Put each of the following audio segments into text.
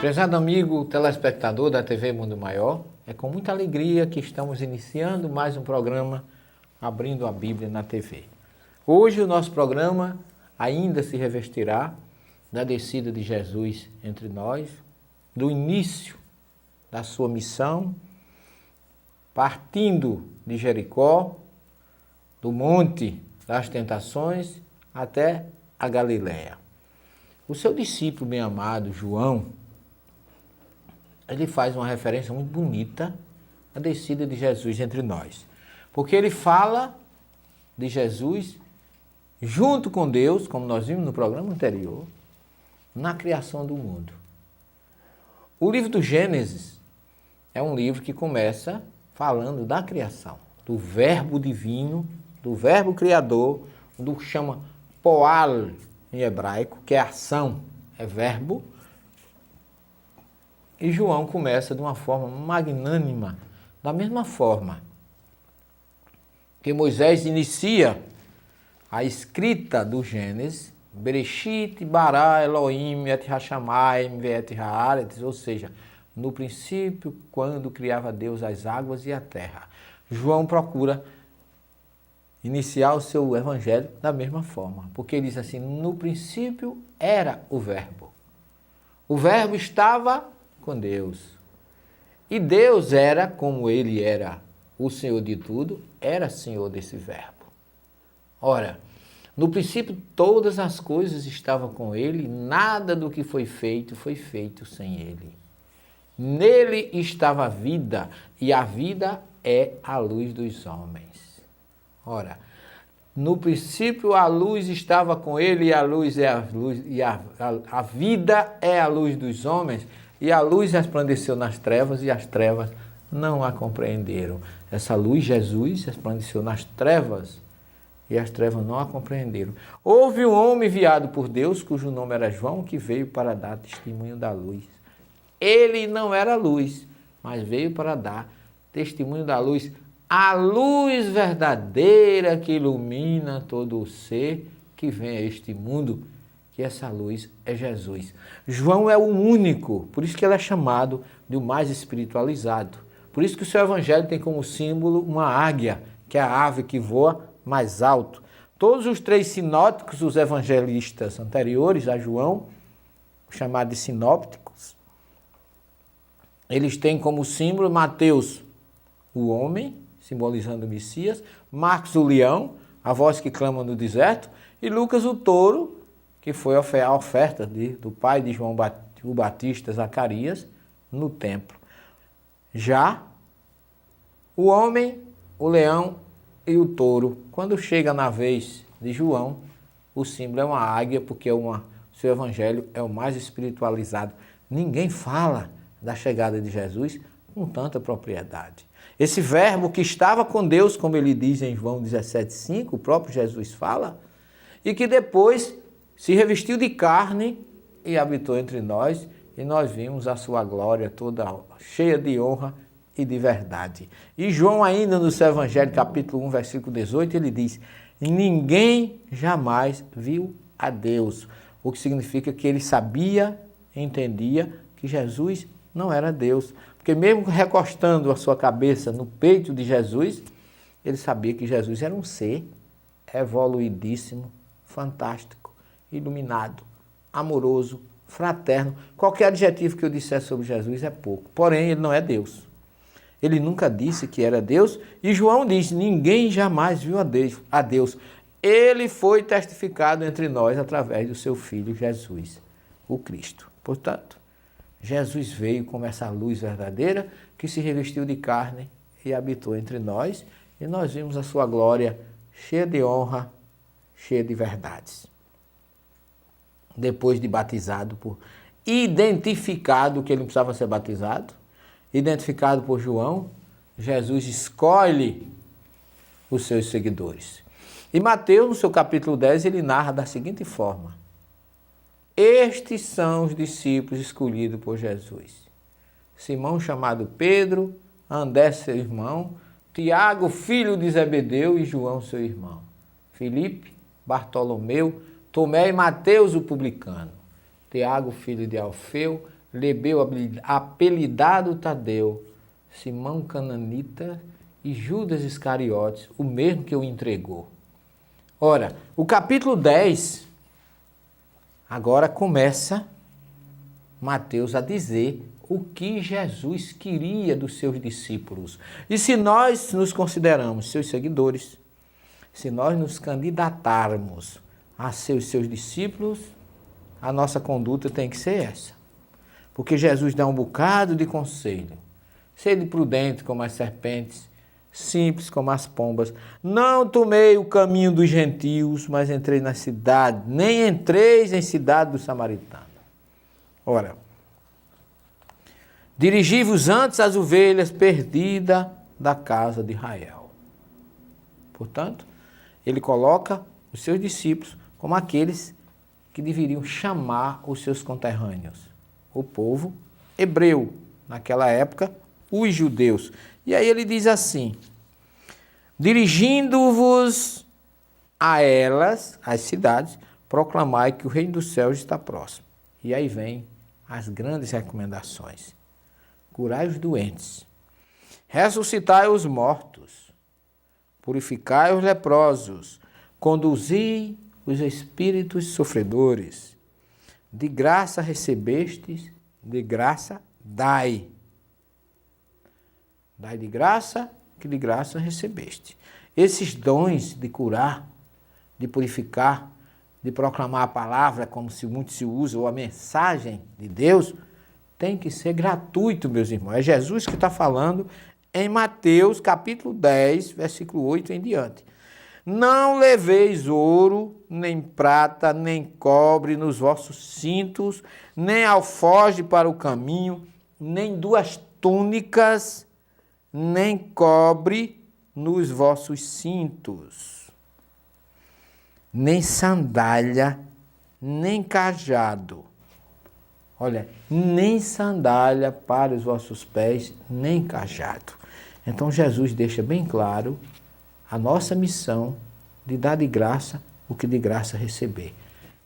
Prezado amigo telespectador da TV Mundo Maior, é com muita alegria que estamos iniciando mais um programa Abrindo a Bíblia na TV. Hoje o nosso programa ainda se revestirá da descida de Jesus entre nós, do início da sua missão, partindo de Jericó, do Monte das Tentações até a Galileia. O seu discípulo bem-amado, João, ele faz uma referência muito bonita à descida de Jesus entre nós. Porque ele fala de Jesus junto com Deus, como nós vimos no programa anterior, na criação do mundo. O livro do Gênesis é um livro que começa falando da criação, do verbo divino, do verbo criador, do que chama poal em hebraico, que é ação, é verbo. E João começa de uma forma magnânima, da mesma forma que Moisés inicia a escrita do Gênesis, Bereshit bara Elohim et hashamayim ve'et haaretz, ou seja, no princípio, quando criava Deus as águas e a terra. João procura iniciar o seu evangelho da mesma forma, porque ele diz assim, no princípio era o verbo. O verbo estava com Deus. E Deus era, como ele era o Senhor de tudo, era Senhor desse verbo. Ora, no princípio todas as coisas estavam com ele, nada do que foi feito sem ele. Nele estava a vida, e a vida é a luz dos homens. Ora, no princípio a luz estava com ele, e a luz é a luz, e a vida é a luz dos homens. E a luz resplandeceu nas trevas, e as trevas não a compreenderam. Essa luz, Jesus, resplandeceu nas trevas, e as trevas não a compreenderam. Houve um homem enviado por Deus, cujo nome era João, que veio para dar testemunho da luz. Ele não era luz, mas veio para dar testemunho da luz. A luz verdadeira que ilumina todo o ser que vem a este mundo, que essa luz é Jesus. João é o único, por isso que ele é chamado de o mais espiritualizado. Por isso que o seu evangelho tem como símbolo uma águia, que é a ave que voa mais alto. Todos os três sinóticos, os evangelistas anteriores a João, chamados de sinópticos, eles têm como símbolo Mateus, o homem, simbolizando o Messias, Marcos, o leão, a voz que clama no deserto, e Lucas, o touro, que foi a oferta do pai de João o Batista, Zacarias, no templo. Já o homem, o leão e o touro, quando chega na vez de João, o símbolo é uma águia, porque seu evangelho é o mais espiritualizado. Ninguém fala da chegada de Jesus com tanta propriedade. Esse verbo que estava com Deus, como ele diz em João 17,5, o próprio Jesus fala, e que depois se revestiu de carne e habitou entre nós, e nós vimos a sua glória toda cheia de honra e de verdade. E João ainda no seu Evangelho, capítulo 1, versículo 18, ele diz, ninguém jamais viu a Deus, o que significa que ele sabia, entendia que Jesus não era Deus, porque mesmo recostando a sua cabeça no peito de Jesus, ele sabia que Jesus era um ser evoluidíssimo, fantástico, iluminado, amoroso, fraterno. Qualquer adjetivo que eu disser sobre Jesus é pouco. Porém, ele não é Deus. Ele nunca disse que era Deus. E João diz, ninguém jamais viu a Deus. Ele foi testificado entre nós através do seu Filho Jesus, o Cristo. Portanto, Jesus veio como essa luz verdadeira que se revestiu de carne e habitou entre nós. E nós vimos a sua glória cheia de honra, cheia de verdades. Depois de batizado, identificado que ele não precisava ser batizado, identificado por João, Jesus escolhe os seus seguidores. E Mateus, no seu capítulo 10, ele narra da seguinte forma: estes são os discípulos escolhidos por Jesus. Simão, chamado Pedro, André, seu irmão, Tiago, filho de Zebedeu, e João, seu irmão. Filipe, Bartolomeu, Tomé e Mateus, o publicano. Tiago, filho de Alfeu, Lebeu, apelidado Tadeu, Simão Cananita e Judas Iscariotes, o mesmo que o entregou. Ora, o capítulo 10, agora começa Mateus a dizer o que Jesus queria dos seus discípulos. E se nós nos consideramos seus seguidores, se nós nos candidatarmos a ser os seus discípulos, a nossa conduta tem que ser essa. Porque Jesus dá um bocado de conselho. Sede prudente como as serpentes, simples como as pombas. Não tomei o caminho dos gentios, mas entrei na cidade. Nem entreis em cidade dos samaritanos. Ora, dirigi-vos antes às ovelhas perdidas da casa de Israel. Portanto, ele coloca os seus discípulos como aqueles que deveriam chamar os seus conterrâneos. O povo hebreu, naquela época, os judeus. E aí ele diz assim: dirigindo-vos a elas, as cidades, proclamai que o reino dos céus está próximo. E aí vem as grandes recomendações. Curai os doentes, ressuscitai os mortos, purificai os leprosos, conduzi os espíritos sofredores. De graça recebestes, de graça dai. Dai de graça, que de graça recebeste. Esses dons de curar, de purificar, de proclamar a palavra, como muito se usa, ou a mensagem de Deus, tem que ser gratuito, meus irmãos. É Jesus que está falando em Mateus capítulo 10, versículo 8 em diante. Não leveis ouro, nem prata, nem cobre nos vossos cintos, nem alforje para o caminho, nem duas túnicas, nem cobre nos vossos cintos, nem sandália, nem cajado. Olha, nem sandália para os vossos pés, nem cajado. Então Jesus deixa bem claro a nossa missão de dar de graça o que de graça receber.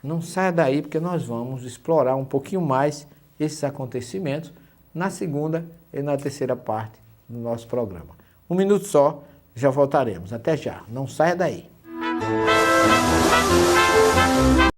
Não saia daí, porque nós vamos explorar um pouquinho mais esses acontecimentos na segunda e na terceira parte do nosso programa. Um minuto só, já voltaremos. Até já. Não saia daí.